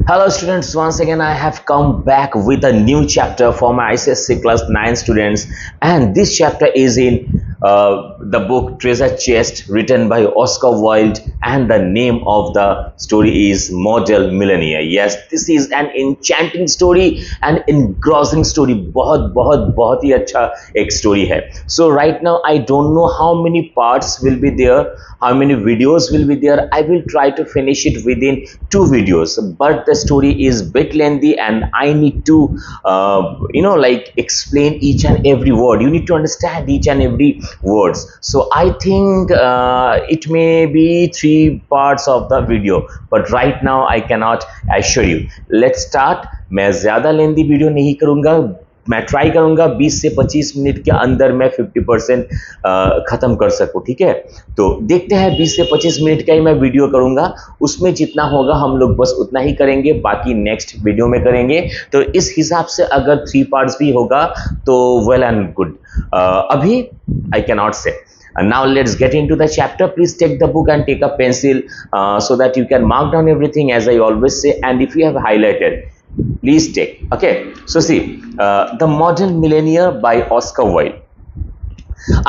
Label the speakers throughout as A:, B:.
A: Hello students, once again I have come back with a new chapter for my ICSE class 9 students, and this chapter is in the book Treasure Chest written by Oscar Wilde, and the name of the story is Model Millionaire. Yes, this is an enchanting story, an engrossing story. बहुत ही अच्छा एक story है. So right now I don't know how many parts will be there, how many videos will be there. I will try to finish it within 2 videos, but the story is bit lengthy and I need to like explain each and every word. You need to understand each and every words. So I think it may be 3 parts of the video, but right now I cannot assure you. Let's start. मैं ज़्यादा लेंदी video नहीं करूँगा, मैं try करूंगा 20 से 25 minute के अंदर मैं 50% खत्म कर सकूं. ठीक है, तो देखते हैं. 20 से 25 मिनट का ही मैं वीडियो करूंगा, उसमें जितना होगा हम लोग बस उतना ही करेंगे, बाकी नेक्स्ट वीडियो में करेंगे. तो इस हिसाब से अगर 3 पार्ट्स भी होगा तो वेल एंड गुड. अभी आई कैन नॉट से. Now let's get into the chapter. Please take the book and take a pencil so that you can mark down everything as I always say, and if you have highlighted, please take. Okay, so see, The Model Millionaire by Oscar Wilde.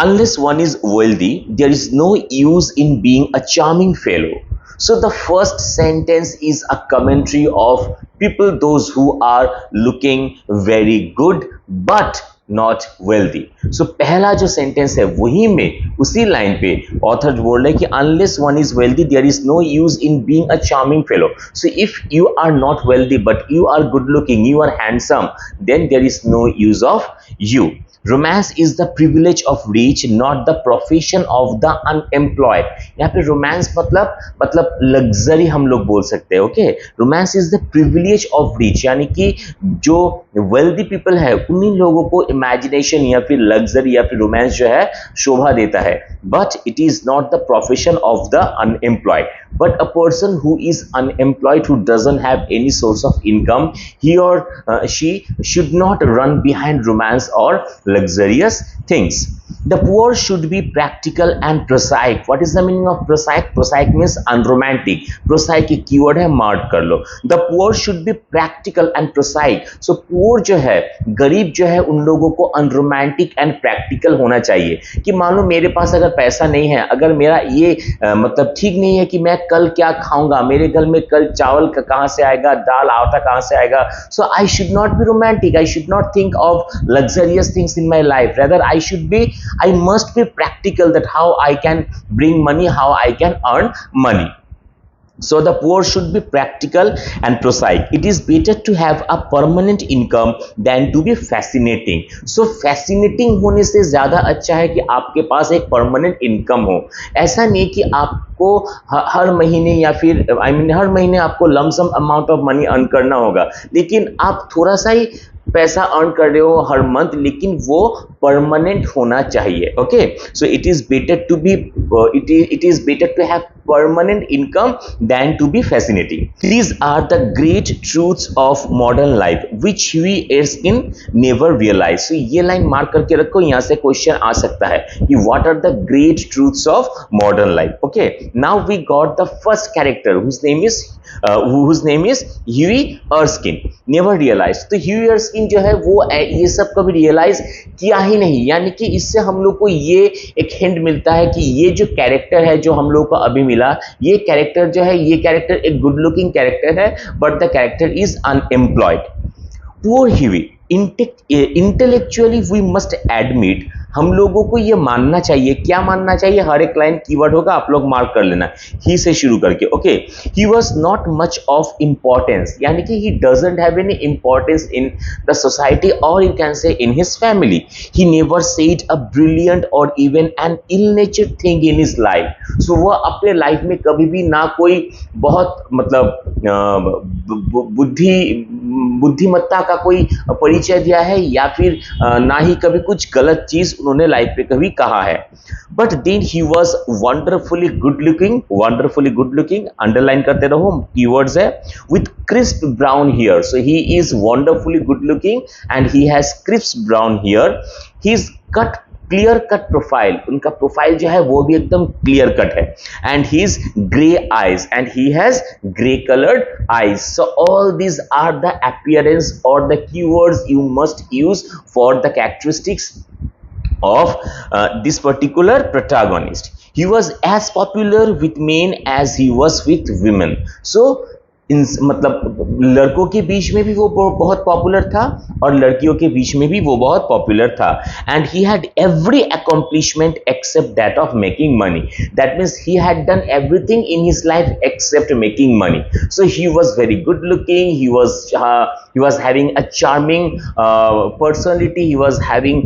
A: Unless one is wealthy, there is no use in being a charming fellow. So the first sentence is a commentary of people, those who are looking very good but not wealthy. So पहला जो sentence है वही में उसी line पे author बोल रहे हैं कि unless one is wealthy there is no use in being a charming fellow. So if you are not wealthy but you are good looking, you are handsome, then there is no use of you. Romance is the privilege of rich, not the profession of the unemployed. यहाँ पे romance मतलब luxury हम लोग बोल सकते हैं. Okay, romance is the privilege of rich, यानी कि जो वेल्दी पीपल है उन्हीं लोगों को इमेजिनेशन या फिर लग्जरी या फिर रोमांस जो है शोभा देता है. But it is not the profession of the unemployed. But a person who is unemployed, who doesn't have any source of income, he or she should not run behind romance or luxurious things. The poor should be practical and prosaic. What is the meaning of prosaic? Prosaic means unromantic. Prosaic एक keyword है, mark कर लो. The poor should be practical and prosaic. So poor जो है, गरीब जो है, उन लोगों को unromantic and practical होना चाहिए. कि मान लो मेरे पास अगर पैसा नहीं है, अगर मेरा ये मतलब ठीक नहीं है कि मैं कल क्या खाऊंगा, मेरे घर में कल चावल कहाँ से आएगा, दाल आटा कहाँ से आएगा. So I should not be romantic. I should not think of luxurious things in my life. Rather I must be practical, that how I can bring money, how I can earn money. So the poor should be practical and prosaic. It is better to have a permanent income than to be fascinating. So fascinating होने से ज़्यादा अच्छा है कि आपके पास एक permanent income हो. ऐसा नहीं कि आपको हर महीने या फिर हर महीने आपको lump sum amount of money earn करना होगा, लेकिन आप थोड़ा सा ही पैसा अर्न कर रहे हो हर मंथ, लेकिन वो परमानेंट होना चाहिए. Okay, so it is better to have permanent income than to be fascinating. These are the great truths of modern life which Hughie Erskine never realized. So ये लाइन मार्क करके रखो, यहाँ से question आ सकता है कि what are the great truths of modern life. Okay, now we got the first character whose name is Hughie Erskine. Never realized. तो Hughie Erskine जो है वो ये सब कभी रियलाइज किया ही नहीं. यानी कि इससे हम लोग को ये एक हिंट मिलता है कि ये जो कैरेक्टर है जो हम लोग को अभी मिला, ये कैरेक्टर जो है, ये कैरेक्टर एक गुड लुकिंग कैरेक्टर है, but the character is unemployed. Poor Hughie. Intellectually we must admit, हम लोगों को ये मानना चाहिए. क्या मानना चाहिए? हर एक लाइन कीवर्ड होगा, आप लोग मार्क कर लेना ही से शुरू करके. Okay, he was not much of importance, यानी कि he doesn't have any importance in the society और you can say in his family. He never said a brilliant or even an ill natured thing in his life. So वह अपने life में कभी भी ना कोई बहुत मतलब बुद्धिमत्ता का कोई परिचय दिया है, या फिर ना ही कभी कुछ गलत चीज उन्होंने लाइफ पे कभी कहा है. But then he was wonderfully good looking, underline करते रहो, कीवर्ड्स है, with crisp brown hair. So he is wonderfully good looking and he has crisp brown hair. He is cut clear cut profile, उनका profile जो है वो भी एकदम clear cut है, and his grey eyes and he has grey coloured eyes. So all these are the appearance or the keywords you must use for the characteristics of this particular protagonist. He was as popular with men as he was with women. So मतलब लड़कों के बीच में भी वो बहुत popular था और लड़कियों के बीच में भी वो बहुत पॉपुलर था. And he had every accomplishment except that of making money. That means he had done everything in his life except making money. So he was very good looking, he was having a charming personality, he was having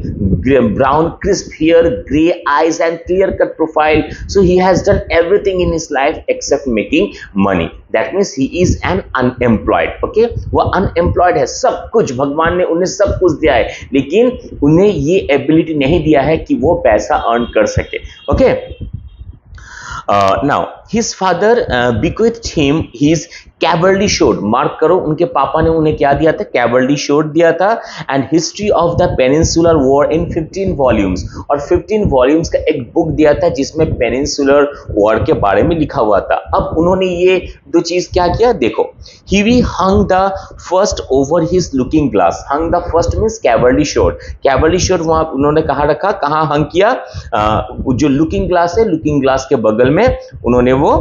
A: brown crisp hair, gray eyes and clear cut profile. So he has done everything in his life except making money. That means he is an unemployed. Okay, वो unemployed है, सब कुछ भगवान ने उन्हें सब कुछ दिया है, लेकिन उन्हें ये एबिलिटी नहीं दिया है कि वो पैसा अर्न कर सके. Okay, now his father bequeathed him his cavalry sword. Mark करो, उनके पापा ने उन्हें क्या दिया था? कैवर्ली शोर्ड दिया था. And history of the peninsular war in 15 volumes, और 15 वॉल्यूम्स का एक बुक दिया था जिसमें पेनिनसुलर वॉर के बारे में लिखा हुआ था. अब उन्होंने ये दो चीज क्या किया देखो. He hung the first over his looking glass. Hung the first means cavalry sword. Cavalry sword वहां उन्होंने कहा रखा, कहाँ हंग किया? जो लुकिंग ग्लास है, लुकिंग ग्लास के बगल में उन्होंने वो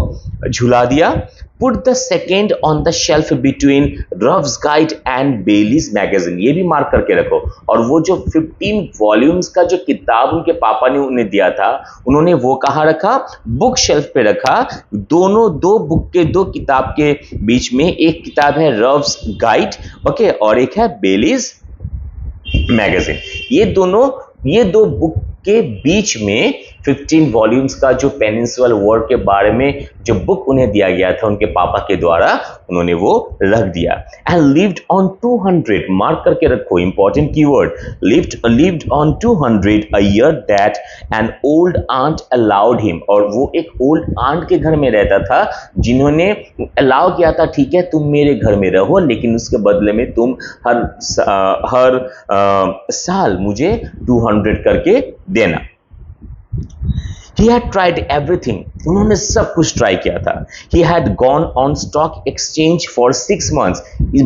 A: झुला दिया. Put the second on the shelf between Ruff's Guide and Bailey's Magazine. ये भी मार्क करके रखो. और वो जो 15 वॉल्यूम्स का जो किताब उनके पापा ने उन्हें दिया था, उन्होंने वो कहाँ रखा? बुक शेल्फ पे रखा. दो बुक के, दो किताब के बीच में एक किताब है रफ्स गाइड, ओके, और एक है बेलीज मैगजीन. ये दो बुक के बीच में 15 वॉल्यूम्स का जो पेनिनसुलर वॉर के बारे में जो बुक उन्हें दिया गया था उनके पापा के द्वारा, उन्होंने वो रख दिया. एंड लिव्ड ऑन 200, मार्क करके रखो, important keyword, lived on 200 a year that an old aunt allowed him. और वो एक ओल्ड आंट के घर में रहता था जिन्होंने अलाउ किया था, ठीक है तुम मेरे घर में रहो, लेकिन उसके बदले में तुम हर साल मुझे 200 करके देना. He had tried everything. उन्होंने सब कुछ ट्राई किया था. He had gone on stock exchange for 6 months.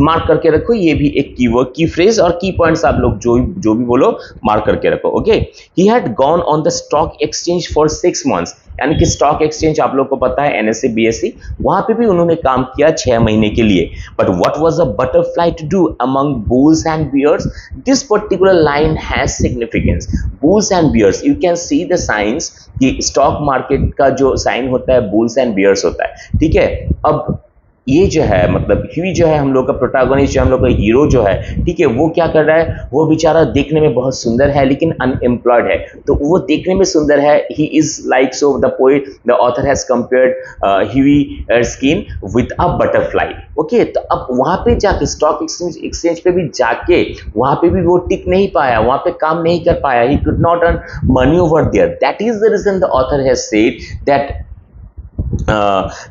A: Mark करके रखो, ये भी एक कीवर्ड, की फ्रेज और की पॉइंट्स आप लोग जो भी बोलो मार्क करके रखो. Okay, He had gone on the stock exchange for 6 months. यानी कि स्टॉक एक्सचेंज आप लोग को पता है, एनएससी बीएससी, वहां पे भी उन्होंने काम किया 6 महीने के लिए. But what was a butterfly to do among bulls and bears? This particular line has significance. Bulls and bears, you can see the science कि स्टॉक मार्केट का जो साइन होता है बुल्स एंड बियर्स होता है, ठीक है. अब ये जो है मतलब ह्यूई जो है हम लोग का प्रोटैगनिस्ट, जो हम लोग का हीरो जो है, ठीक है, वो क्या कर रहा है? वो बेचारा देखने में बहुत सुंदर है लेकिन अनएम्प्लॉयड है. तो वो देखने में सुंदर है, he is like, so the poet, the author has compared Huey Erskine with a butterfly. Okay, तो अब वहां पे जाके स्टॉक एक्सचेंज पे भी जाके वहां पे भी वो टिक नहीं पाया, वहां पे काम नहीं कर पाया. He could not earn money over there. That is the reason the author has said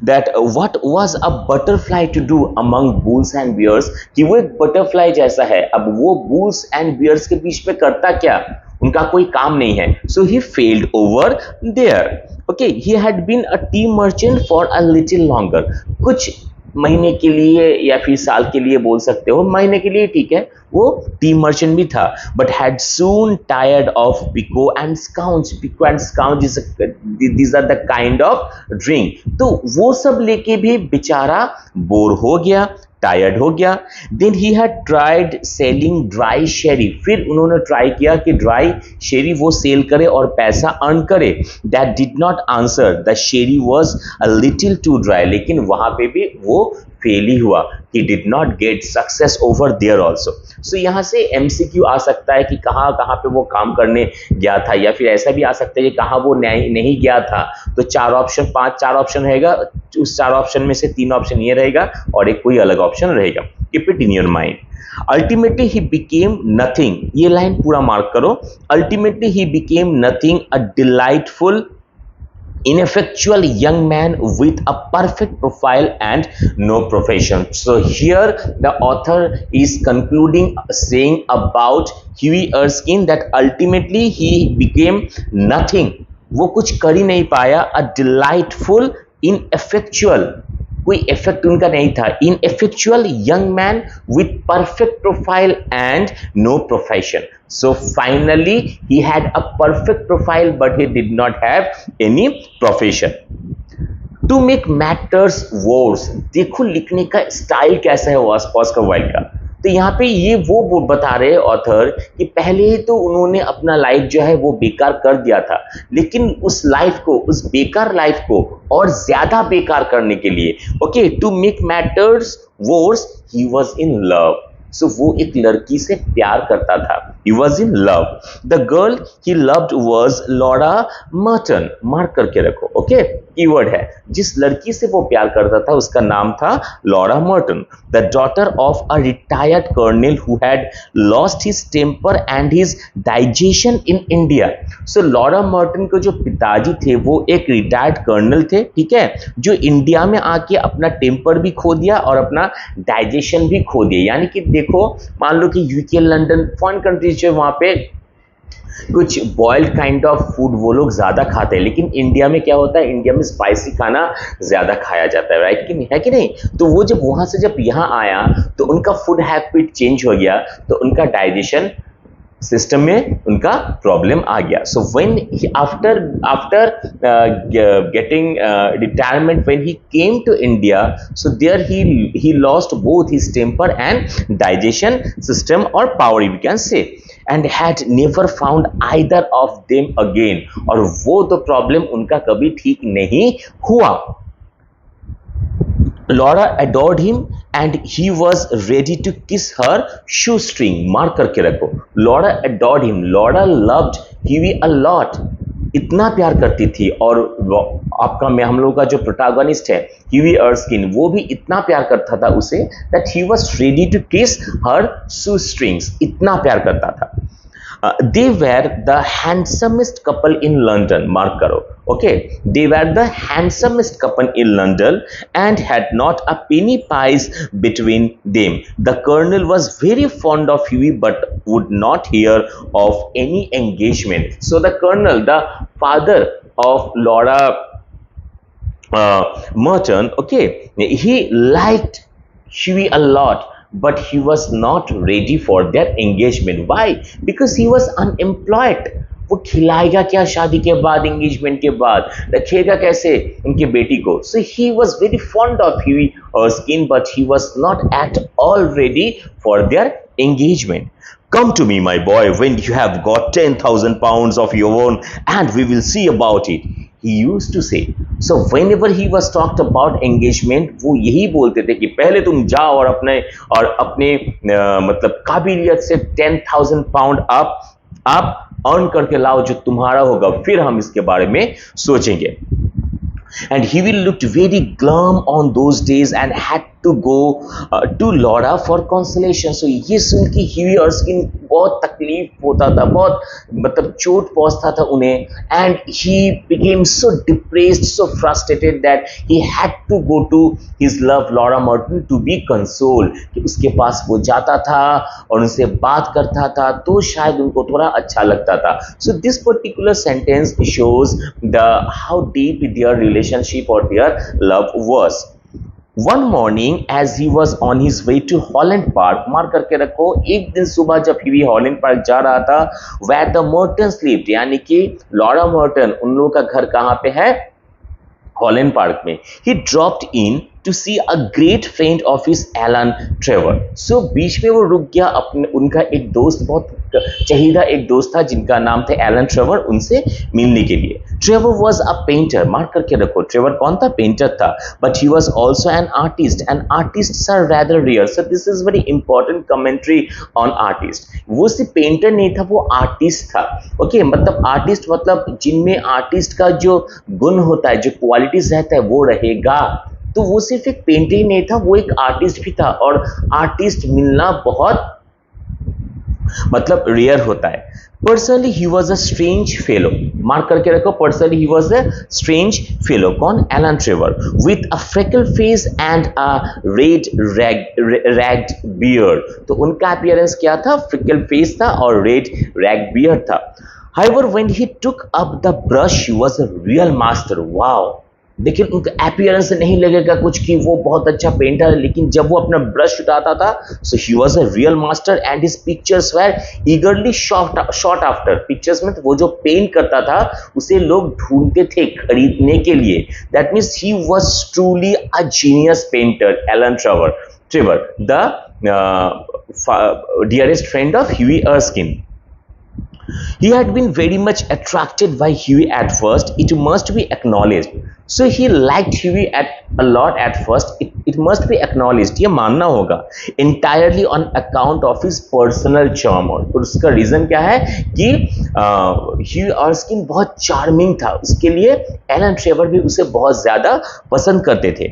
A: that what was a butterfly to do among bulls and bears, कि वो एक बटरफ्लाई जैसा है. अब वो bulls and bears के बीच में करता क्या? उनका कोई काम नहीं है. So he failed over there. Okay, he had been a tea merchant for a little longer. कुछ महीने के लिए या फिर साल के लिए बोल सकते हो, महीने के लिए ठीक है, वो टी मर्चेंट भी था. But had soon tired of pekoe and souchong. Pekoe and souchong this are the kind of drink. तो वो सब लेके भी बेचारा बोर हो गया, टायर्ड हो गया. Then he had tried selling dry sherry. फिर उन्होंने ट्राई किया कि ड्राई शेरी वो सेल करे और पैसा अर्न करे. That did not answer, the sherry was a little too dry. लेकिन वहां पे भी वो फेल ही हुआ. He did not get success over there also. So यहाँ से एमसीक्यू आ सकता है कि कहाँ कहाँ पे वो काम करने गया था, या फिर ऐसा भी आ सकता है कि कहाँ वो नहीं गया था. तो 4 ऑप्शन रहेगा, उस 4 ऑप्शन में से 3 ऑप्शन ये रहेगा और एक कोई अलग ऑप्शन रहेगा. Keep it in your mind. Ultimately he became nothing. ये लाइन पूरा मार्क करो. Ultimately he became nothing, a delightful ineffectual young man with a perfect profile and no profession. So here the author is concluding saying about Hughie Erskine that ultimately he became nothing, वो कुछ कर ही नहीं पाया, a delightful ineffectual, कोई effect उनका नहीं था, ineffectual young man with perfect profile and no profession. So finally he had a perfect profile but he did not have any profession. To make matters worse, देखो लिखने का style कैसा है Oscar Wilde का। तो यहाँ पे ये वो बता रहे हैं ऑथर कि पहले ही तो उन्होंने अपना लाइफ जो है वो बेकार कर दिया था, लेकिन उस लाइफ को, उस बेकार लाइफ को और ज्यादा बेकार करने के लिए, okay, to make matters worse he was in love. So वो एक लड़की से प्यार करता था, he was in love. The girl he loved was Laura Merton, mark करके रखो, ओके, कीवर्ड है, जिस लड़की से वो प्यार करता था उसका नाम था Laura Merton, the daughter of a retired colonel who had lost his temper and his digestion in India. So Laura Merton को जो पिताजी थे वो एक रिटायर्ड कर्नल थे, ठीक है, जो इंडिया में आके अपना टेम्पर भी खो दिया और अपना डाइजेशन भी खो दिया। यानी कि देखो, मान लो कि यूके, लंदन, फॉरेन कंट्रीज जो वहां पे कुछ बॉइल्ड काइंड ऑफ फूड वो लोग ज्यादा खाते हैं, लेकिन इंडिया में क्या होता है, इंडिया में स्पाइसी खाना ज्यादा खाया जाता है, राइट कि नहीं, है कि नहीं। तो वो जब वहां से जब यहाँ आया तो उनका फूड हैबिट चेंज हो गया, तो उनका डाइजेशन सिस्टम में उनका प्रॉब्लम आ गया। So when after getting retirement, when he came to India, so there he lost both his temper and digestion system और power, you can say, and had never found either of them again, और वो तो problem उनका कभी ठीक नहीं हुआ। Laura adored him and he was ready to kiss her shoestring. Mark करके रखो, Laura adored him. Laura loved Hughie a lot. इतना प्यार करती थी, और आपका में हम लोग का जो प्रोटैगनिस्ट है Hughie Erskine, वो भी इतना प्यार करता था उसे that he was ready to kiss her shoestrings. इतना प्यार करता था। They were the handsomest couple in London, mark karo, okay, they were the handsomest couple in London and had not a penny piece between them. The colonel was very fond of Hughie but would not hear of any engagement. So the colonel, the father of Laura Merton, okay, he liked Hughie a lot, but he was not ready for their engagement. Why? Because he was unemployed. वो खिलाएगा क्या शादी के बाद, engagement के बाद रखेगा कैसे उनकी बेटी को? So he was very fond of Hughie Erskine, but he was not at all ready for their engagement. Come to me, my boy, when you have got 10,000 pounds of your own, and we will see about it, he used to say. So whenever he was talked about engagement, वो यही बोलते थे कि पहले तुम जाओ और अपने मतलब काबिलियत से 10,000 पाउंड आप अर्न करके लाओ जो तुम्हारा होगा, फिर हम इसके बारे में सोचेंगे। And he will looked very glum on those days and had to go to Laura for consolation. So ये सुन के Hughie Erskine बहुत तकलीफ होता था, बहुत मतलब चोट पहुंचता था उन्हें, and he became so depressed, so frustrated that he had to go to his love Laura Merton to be consoled. कि उसके पास वो जाता था और उनसे बात करता था तो शायद उनको थोड़ा अच्छा लगता था। So this particular sentence shows how deep their relationship or their love was. One morning as he was on his way to Holland Park, mark करके रखो, एक दिन सुबह जब Hughie हॉलैंड पार्क जा रहा था, where the Mertons lived, यानी कि लॉरा मर्टन, उन लोगों का घर कहाँ पे है, हॉलैंड पार्क में, he dropped in to see a great friend of his, Alan Trevor. So बीच में वो रुक गया, अपने उनका एक दोस्त, बहुत चहीदा एक दोस्त था जिनका नाम था एलन ट्रेवर, उनसे मिलने के लिए। Trevor was a painter, mark करके रखो, ट्रेवर कौन था, पेंटर था, but he was also an artist and artists are rather rare. So this is very important commentary on artist. वो सिर्फ पेंटर नहीं था, वो आर्टिस्ट था, ओके, मतलब आर्टिस्ट मतलब जिनमें आर्टिस्ट का जो गुण होता है, जो क्वालिटीज रहता है वो रहेगा। तो वो सिर्फ एक पेंटर ही नहीं था, वो एक आर्टिस्ट भी था, और आर्टिस्ट मिलना बहुत मतलब रेयर होता है। Personally he was a strange fellow, mark करके रखो, personally he was a strange fellow. कौन? Alan Trevor, with a freckle face and a red ragged beard. तो उनका अपीयरेंस क्या था? फ्रिकल फेस था और रेड रैग बियर्ड था। However, when he took up the brush, he was a real master. Wow! लेकिन उनका अपीयरेंस से नहीं लगेगा कुछ कि वो बहुत अच्छा पेंटर है, लेकिन जब वो अपना ब्रश उठाता था, so he was a real master and his pictures were eagerly sought after. Pictures में तो वो जो पेंट करता था उसे लोग ढूंढते थे खरीदने के लिए। That means he was truly a genius painter, Alan Trevor the dearest friend of Hughie Erskine. He had been very much attracted by Hughie at first, it must be acknowledged. So he liked Hughie a lot at first, it must be acknowledged, ये मानना होगा, entirely on account of his personal charm। और उसका reason क्या है कि ह्यूगी Erskine बहुत charming था, उसके लिए एलन ट्रेवर भी उसे बहुत ज़्यादा पसंद करते थे।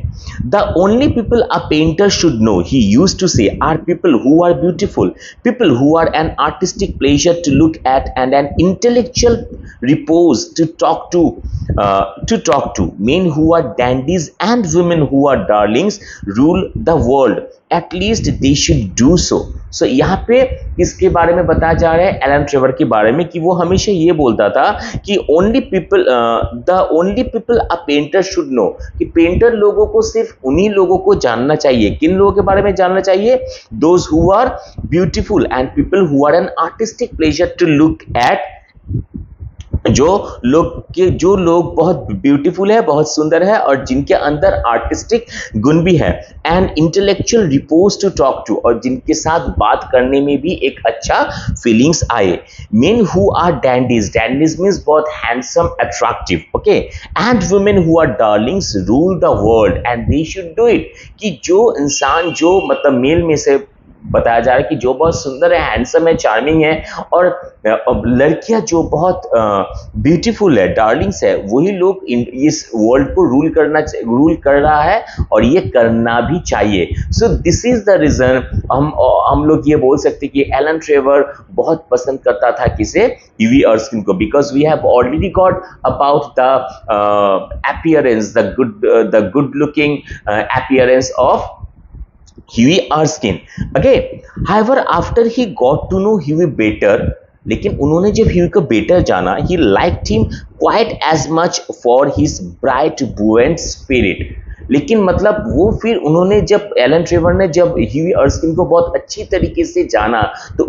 A: The only people a painter should know, he used to say, are people who are beautiful, people who are an artistic pleasure to look at and an intellectual repose to talk to. Men who are dandies and women who are darlings rule the world, at least they should do so। So यहाँ पे इसके बारे में बताया जा रहा है Elon Trevor के बारे में कि वो हमेशा ये बोलता था कि the only people a painter should know, कि पेंटर लोगों को सिर्फ उन्हीं लोगों को जानना चाहिए। किन लोगों के बारे में जानना चाहिए? Those who are beautiful and people who are an artistic pleasure to look at. जो लोग बहुत ब्यूटीफुल है, बहुत सुंदर है और जिनके अंदर आर्टिस्टिक गुण भी है, and intellectual repose to talk to, और जिनके साथ बात करने में भी एक अच्छा फीलिंग्स आए। Men who are dandies means बहुत handsome attractive, okay, and women who are darlings rule the world and they should do it, कि जो इंसान जो मतलब मेल में से बताया जा रहा है कि जो बहुत सुंदर है, हैंडसम है, चार्मिंग है, और लड़कियां जो बहुत ब्यूटीफुल है, डार्लिंग्स है, वही लोग इस वर्ल्ड को रूल कर रहा है और ये करना भी चाहिए। So this is the reason हम लोग ये बोल सकते हैं कि एलन ट्रेवर बहुत पसंद करता था किसे? ह्यूगी अर्स्किन को, because we have already got about the appearance, the good looking appearance of Hughie Erskine. Okay, however, after he got to know Hughie better, लेकिन उन्होंने जब ह्यूगी को बेटर जाना, he liked him quite as much for his bright buoyant spirit। लेकिन मतलब वो फिर उन्होंने जब एलन ट्रेवर ने जब ह्यूगी अर्स्किन को बहुत अच्छी तरीके से जाना तो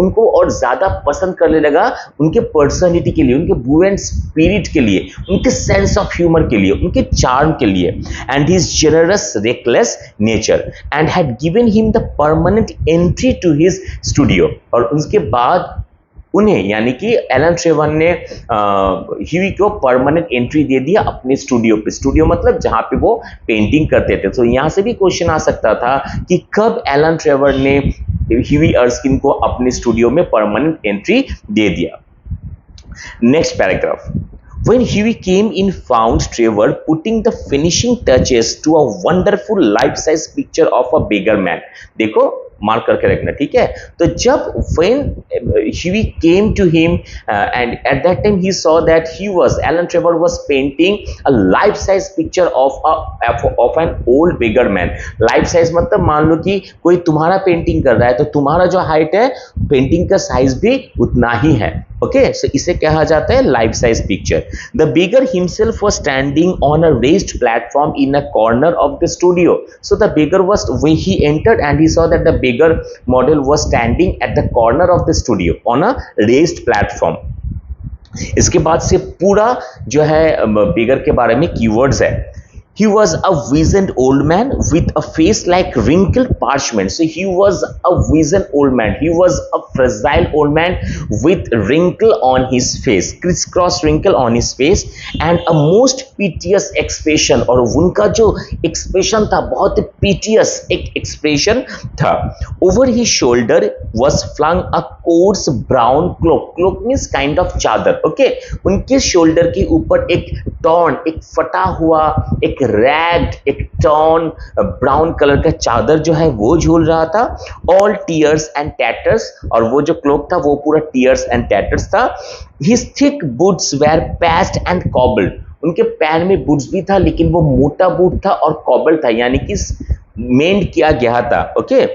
A: उनको और ज़्यादा पसंद करने लगा उनके पर्सनैलिटी के लिए, उनके बुएंट स्पिरिट के लिए, उनके सेंस ऑफ ह्यूमर के लिए, उनके चार्म के लिए, and his generous reckless nature, and had given him the permanent entry to his studio. और उसके बाद उन्हें यानी कि एलन ट्रेवर ने ह्यूगी को परमानेंट एंट्री दे दिया अपने स्टूडियो पे। स्टूडियो मतलब जहां पे वो पेंटिंग करते थे। तो यहां से भी क्वेश्चन आ सकता था कि कब एलन ट्रेवर ने ह्यूगी अर्स्किन को अपने स्टूडियो में परमानेंट एंट्री दे दिया। Next paragraph. When Hughie came in, found Trevor putting the finishing touches to a wonderful life-size picture of a beggar man। देखो मार्क करके रखना, ठीक है। तो जब when Hughie came to him and at that time he saw that Alan Trevor was painting a life-size picture of an old beggar man। life-size मतलब मान लो कि कोई तुम्हारा पेंटिंग कर रहा है तो तुम्हारा जो हाइट है पेंटिंग का साइज भी उतना ही है, ओके। सो इसे कहा जाता है life size picture. The beggar himself was standing on a raised platform in a corner of the studio। So the beggar was, when he entered and he saw that the beggar model was standing at the corner of the studio on a raised platform। इसके बाद से पूरा जो है beggar के बारे में keywords है। He was a wizened old man with a face like wrinkled parchment। So he was a wizened old man. He was a fragile old man with wrinkle on his face, crisscross wrinkle on his face, and a most piteous expression। और उनका जो expression था बहुत piteous एक expression था। Over his shoulder was flung a coarse brown cloak, cloak means kind of चादर, okay. उनके shoulder के ऊपर एक टॉर्न, एक फटा हुआ, एक रैग्ड, एक टॉर्न ब्राउन कलर का चादर जो है वो झूल रहा था। ऑल टीयर्स एंड टैटर्स, और वो जो क्लोक था वो पूरा टीयर्स एंड टैटर्स था। His thick boots were patched and cobbled, उनके पैर में बूट्स भी था लेकिन वो मोटा बूट था और कॉबल था, यानी कि मेंड किया गया था, okay.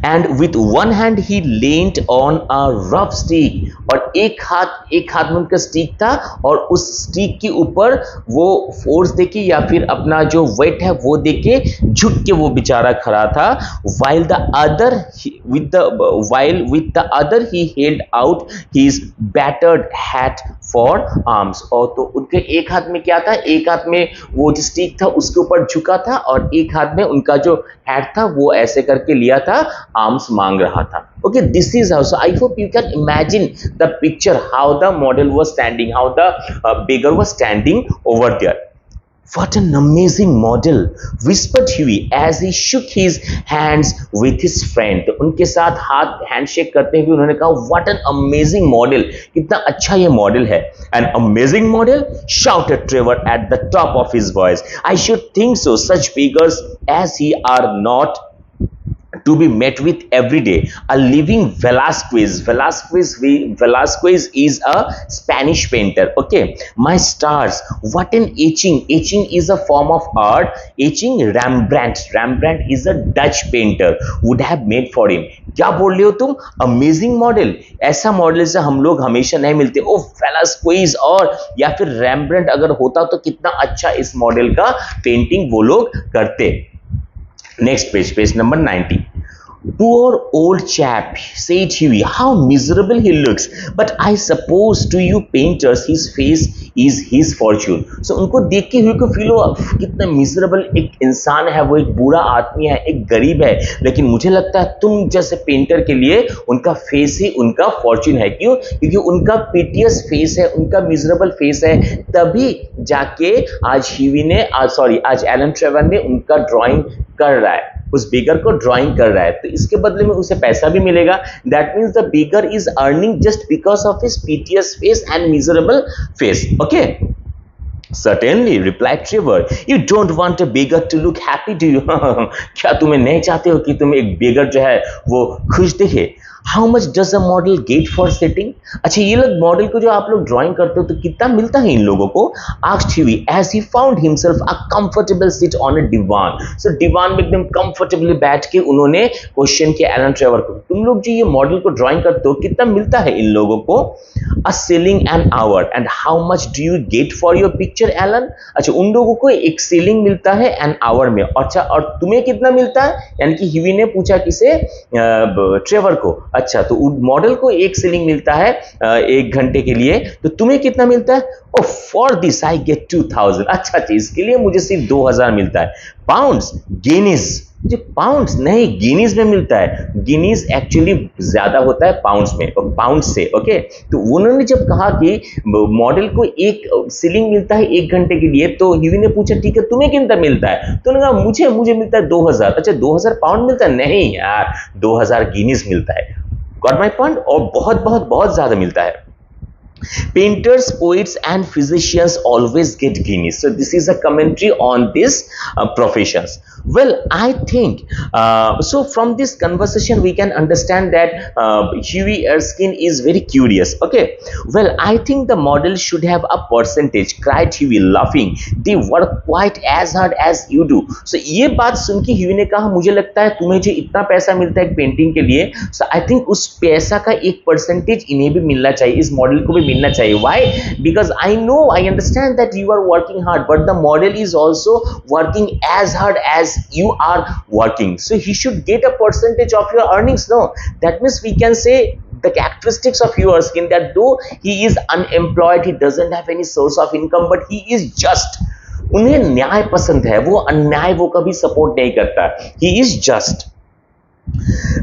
A: And with one hand he lent on a rough stick, और एक हाथ में उनका स्टिक था और उस स्टिक के ऊपर वो फोर्स देके या फिर अपना जो वेट है वो देके झुक के वो बेचारा खड़ा था। while the other with the other he held out his battered hat for arms, और तो उनके एक हाथ में क्या था, एक हाथ में वो जो स्टिक था उसके ऊपर झुका था और एक हाथ में उनका जो हैट था वो ऐसे करके लिया था, आर्म्स मांग रहा था। Okay, this is how. So I hope you can imagine the picture how the model was standing, how the beggar was standing over there. What an amazing model, whispered Hughie as he shook his hands with his friend. तो उनके साथ हाथ handshake करते हुए उन्होंने कहा what an amazing model, कितना अच्छा ये मॉडल है। An amazing model, shouted Trevor at the top of his voice. I should think so. Such beggars as he are not to be met with every day. A living Velasquez. Velasquez is a Spanish painter. Okay, my stars, what an etching. Etching is a form of art. Etching Rembrandt is a Dutch painter would have made for him. क्या बोल रहे हो तुम? Amazing model, ऐसा model से हम लोग हमेशा नहीं मिलते। ओ वेलास्क्वेज और या फिर रैम्ब्रेंट अगर होता तो कितना अच्छा इस मॉडल का पेंटिंग वो लोग करते। Next page, page number 90. Poor old chap, said Hughie, how miserable he looks. But I suppose to you painters his face is his fortune. So उनको देख के हुई को फील हो कितना मिजरेबल एक इंसान है, वो एक बुरा आदमी है, एक गरीब है, लेकिन मुझे लगता है तुम जैसे पेंटर के लिए उनका फेस ही उनका फॉर्चून है। क्यों? क्योंकि उनका पीटियस फेस है, उनका मिजरेबल फेस है, तभी जाके आज एलन ट्रेवर ने उनका ड्राइंग कर रहा है, उस बिगर को ड्राइंग कर रहा है, तो इसके बदले में उसे पैसा भी मिलेगा। That means the beggar is earning just because of his piteous face and miserable face. Okay, Certainly, replied Trevor. You don't want a beggar to look happy, do you? क्या तुम्हें नहीं चाहते हो कि तुम एक beggar जो है वो खुश दिखे? How much does a model get for sitting? अच्छा, ये लोग मॉडल को जो आप लोग ड्राइंग करते हो तो कितना मिलता है इन लोगों को? Asked Hughie as he found himself a comfortable seat on a divan. So Devon में एकदम comfortably बैठ के उन्होंने क्वेश्चन किया एलन ट्रेवर को, तुम लोग जो ये मॉडल को ड्राइंग करते हो कितना मिलता है इन लोगों को? A shilling an hour. And how much do you get for your picture, Alan? अच्छा, उन लोगों को एक सीलिंग मिलता है एन आवर में। अच्छा, और तुम्हें कितना मिलता है? यानी कि ह्यूई ने पूछा किसे? ट्रेवर को। अच्छा, तो मॉडल को एक सीलिंग मिलता है एक घंटे के लिए, तो तुम्हें कितना मिलता है? Oh for this I get 2000। अच्छा, इसके लिए मुझे सिर्फ 2000 मिलता है। पाउंड्स, गिनीज, जो पाउंड्स नहीं गिनीज में मिलता है, गिनीज एक्चुअली ज्यादा होता है पाउंड्स में, पाउंड से। ओके, तो उन्होंने जब कहा कि मॉडल को एक सीलिंग मिलता है एक घंटे के लिए, तो ह्यूई ने पूछा ठीक है तुम्हें कितना मिलता है? तो उन्होंने कहा मुझे मिलता है 2000। अच्छा, 2000 पाउंड मिलता है? नहीं यार, 2000 गिनीज मिलता है। Got my point? और बहुत बहुत बहुत ज्यादा मिलता है। Painters, poets and physicians always get guineas. So this is a commentary on these professions. Well, I think so from this conversation we can understand that Hughie Erskine is very curious. Okay, well, I think the model should have a percentage, cried Hughie laughing. They work quite as hard as you do. So ये बात सुन के Hughie ने कहा मुझे लगता है तुम्हें जो इतना पैसा मिलता है एक पेंटिंग के लिए, so I think उस पैसा का एक परसेंटेज इन्हें भी मिलना चाहिए, इस मॉडल को भी मिलना चाहिए। Why? Because I understand that you are working hard, but the model is also working as hard as you are working, so he should get a percentage of your earnings. No, that means we can say the characteristics of yours in that though he is unemployed, he doesn't have any source of income, but he is just, उन्हें न्याय पसंद है, वो अन्याय वो कभी support नहीं करता, he is just.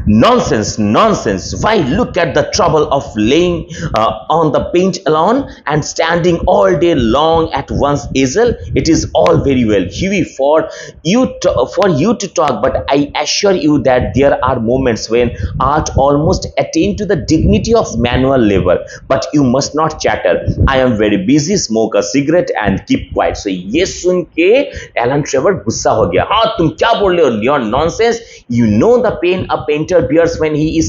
A: Nonsense, nonsense. Why, look at the trouble of laying on the paint alone and standing all day long at one's easel. It is all very well, Hughie, for you to talk, but I assure you that there are moments when art almost attain to the dignity of manual labor. But you must not chatter. I am very busy. Smoke a cigarette and keep quiet. So ये सुन के Elon Trevor गुस्सा हो गया. हाँ, तुम क्या बोल रहे हो? You're nonsense. You know the pain a painter bears when he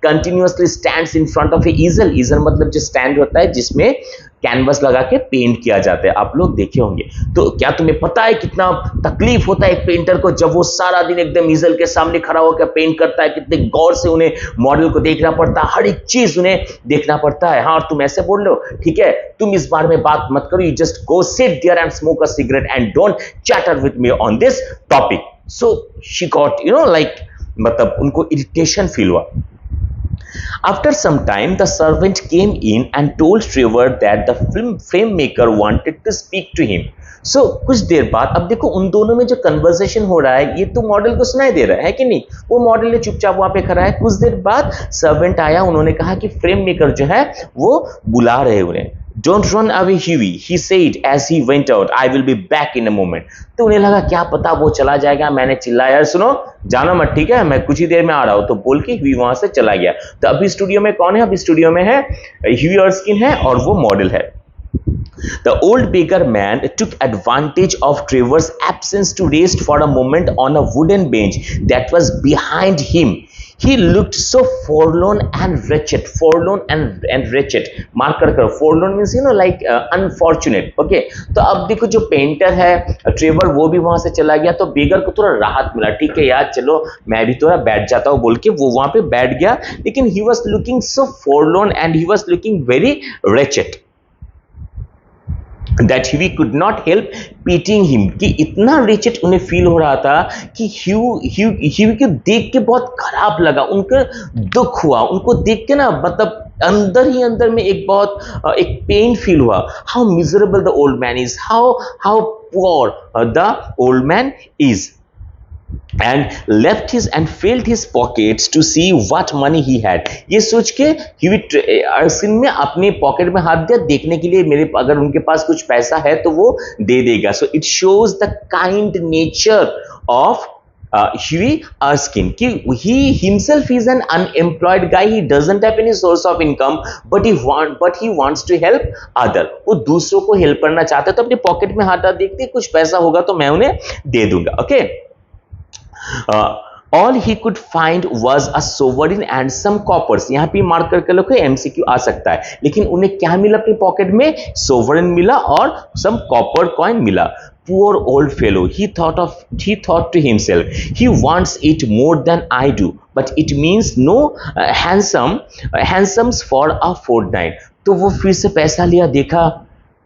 A: continuously stands in front of a easel. Easel मतलब जो स्टैंड होता है जिसमें कैनवस लगा के पेंट किया जाता है. आप लोग देखे होंगे. तो क्या तुम्हें पता है कितना तकलीफ होता है एक पेंटर को जब वो सारा दिन एकदम ईजल के सामने खड़ा होकर पेंट करता है? कितने गौर से उन्हें मॉडल को देखना पड़ता है, हर एक चीज उन्हें देखना पड़ता है. हाँ, और तुम ऐसे बोल रहे हो? ठीक है, तुम इस बारे में बात मत करो. You just go sit there and smoke a cigarette and don't chatter with me on this topic. So she got like मतलब उनको इरिटेशन फील हुआ. After some time, the servant came in and told Trevor that the frame maker wanted to speak to him. So कुछ देर बाद, अब देखो उन दोनों में जो कन्वर्सेशन हो रहा है ये तो मॉडल को सुनाई दे रहा है कि नहीं? वो मॉडल ने चुपचाप वहां पे खड़ा है. कुछ देर बाद सर्वेंट आया, उन्होंने कहा कि फ्रेम मेकर जो है वो बुला रहे उन्हें. Don't run away, Hughie, he said as he went out. I will be back in a moment. तो उन्हें लगा क्या पता वो चला जाएगा. मैंने चिल्लाया, यार सुनो, जाना मत, ठीक है, मैं कुछ ही देर में आ रहा हूं. तो बोल के ह्यूई वहां से चला गया. तो अभी स्टूडियो में कौन है? अभी स्टूडियो में है ह्यूई अर्स्किन है और वो मॉडल है. The old beggar man took advantage of Trevor's absence to rest for a moment on a wooden bench that was behind him. He looked so forlorn and wretched. Forlorn and wretched. Mark कर करो. Forlorn means like unfortunate. Okay. तो अब देखो जो painter है Trevor वो भी वहां से चला गया तो बेगर को थोड़ा राहत मिला. ठीक है यार, चलो मैं भी थोड़ा बैठ जाता हूँ बोल के वो वहां पे बैठ गया. लेकिन he was looking so forlorn and he was looking very wretched that Hughie could not help pitying him. कि इतना रिचेट उन्हें फील हो रहा था कि ह्यूई को देख के बहुत खराब लगा, उनका दुख हुआ. उनको देख के ना मतलब अंदर ही अंदर में एक पेन फील हुआ. How miserable the old man is, how poor the old man is. And left his and filled his pockets to see what money he had. ये सोच के ह्यूई अर्स्किन ने अपने पॉकेट में हाथ दिया देखने के लिए अगर उनके पास कुछ पैसा है तो वो दे देगा. So it shows the kind nature of Hughie Erskine कि he himself is an unemployed guy. He doesn't have any source of income, but he wants to help other. वो दूसरों को हेल्प करना चाहता है तो अपने पॉकेट में हाथ देखते कुछ पैसा होगा तो मैं उन्हें दे दूंगा. Okay. All he could find was a sovereign and some coppers. यहाँ पे मार्क करके लिखो, एमसीक्यू आ सकता है. लेकिन उन्हें क्या मिला अपनी पॉकेट में? सोवरेन मिला और some copper coin मिला. Poor old fellow, he thought to himself, he wants it more than I do, but it means no handsoms for a fortnight. तो वो फिर से पैसा लिया, देखा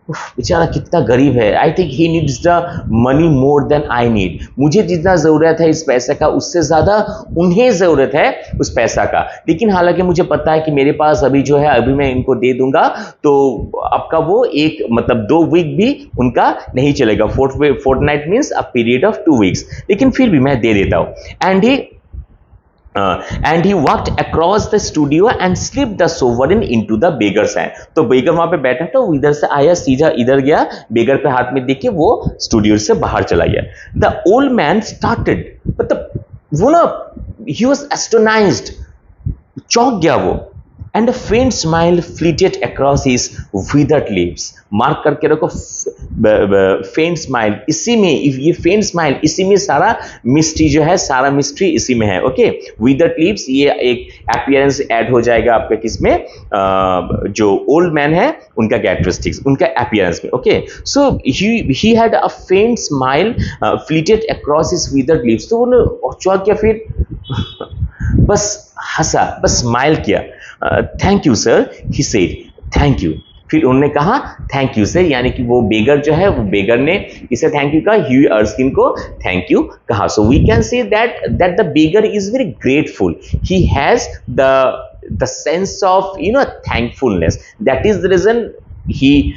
A: बेचारा कितना गरीब है. I think he needs the money more than I need. मुझे जितना जरूरत है इस पैसे का उससे ज्यादा उन्हें जरूरत है उस पैसा का. लेकिन हालांकि मुझे पता है कि मेरे पास अभी जो है अभी मैं इनको दे दूंगा तो आपका वो एक मतलब 2 वीक भी उनका नहीं चलेगा. Fortnight means a period of 2 weeks. लेकिन फिर भी मैं दे देता हूं. And he walked across the studio and slipped the sovereign into the beggar's hand. तो बेगर वहां पे बैठा था, वो इधर से आया सीधा इधर गया, बेगर पे हाथ में देके वो स्टूडियो से बाहर चला गया. The old man started, मतलब वो ना he was astonished, चौंक गया वो. And a faint smile flitted across his withered lips. Mark करके रखो फेंट स्माइल. इसी में ये फेंट स्माइल इसी में सारा मिस्ट्री जो है, सारा मिस्ट्री इसी में है. ओके. विदर्ड लिप्स ये एक अपीयरेंस ऐड हो जाएगा आपका किसमें, जो ओल्ड मैन है उनका कैरेक्टरिस्टिक्स, उनका अपीयरेंस में. Okay. So he had a faint smile flitted across his withered lips. तो वो चौंक गया, फिर बस हंसा, बस स्माइल किया. Thank you sir, he said. Thank you. फिर उन्होंने कहा थैंक यू सर, यानी कि वो बेगर जो है वो बेगर ने इसे थैंक यू कहा, ह्यूई अर्स्किन को थैंक यू कहा. So we can say that the beggar is very grateful. He has the sense of thankfulness. That is the reason he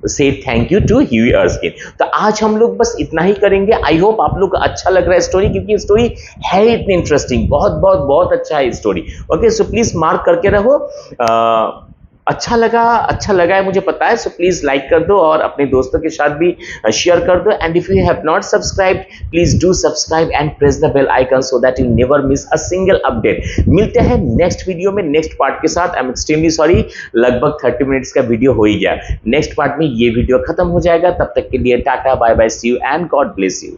A: say thank you to Hughie Erskine. तो आज हम लोग बस इतना ही करेंगे। I hope आप लोग को अच्छा लग रहा है स्टोरी, क्योंकि स्टोरी है इतनी इंटरेस्टिंग, बहुत बहुत बहुत अच्छा है story. Okay, so please mark करके रहो। अच्छा लगा है मुझे पता है, सो प्लीज लाइक कर दो और अपने दोस्तों के साथ भी शेयर कर दो। And if you have not subscribe, please do subscribe and press the bell icon so that you never miss a single update. मिलते हैं नेक्स्ट वीडियो में नेक्स्ट पार्ट के साथ। आई एम एक्सट्रीमली सॉरी, लगभग 30 minutes का video हो ही गया। Next part में ये वीडियो खत्म हो जाएगा। तब तक के लिए tata, bye bye, see you and God bless you.